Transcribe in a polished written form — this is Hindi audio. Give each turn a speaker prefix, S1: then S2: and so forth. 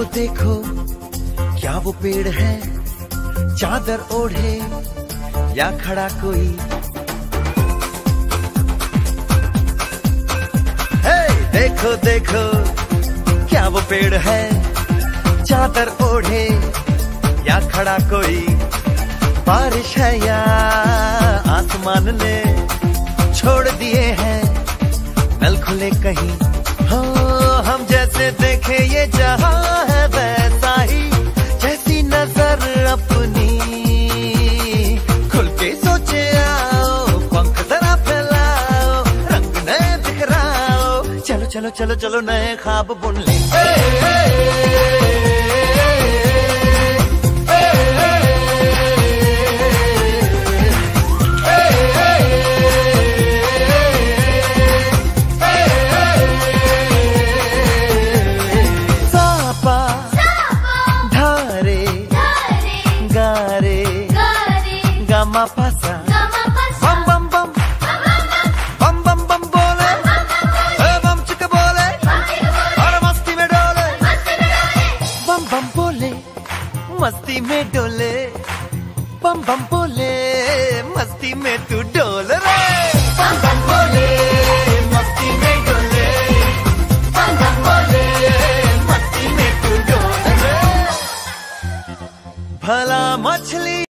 S1: देखो देखो क्या वो पेड़ है, चादर ओढ़े या खड़ा कोई। हे देखो देखो क्या वो पेड़ है, चादर ओढ़े या खड़ा कोई। बारिश है या आसमान ने छोड़ दिए हैं नल खुले कहीं। हो हम जैसे देखे ये जहां है वैसा ही, जैसी नजर अपनी खुल के सोचे आओ। पंख जरा फैलाओ, रंग नए बिखराओ, चलो चलो चलो चलो नए ख्वाब बुन ले। मा पासा बम बम बम बम बम बम बोले, बम चिक बोले और मस्ती में डोले। बम बम बोले मस्ती में डोले, बम बम बोले मस्ती में तू डोल रे। बम बम बोले मस्ती में डोले, बम बम बोले मस्ती में तू डोल रे। भला मछली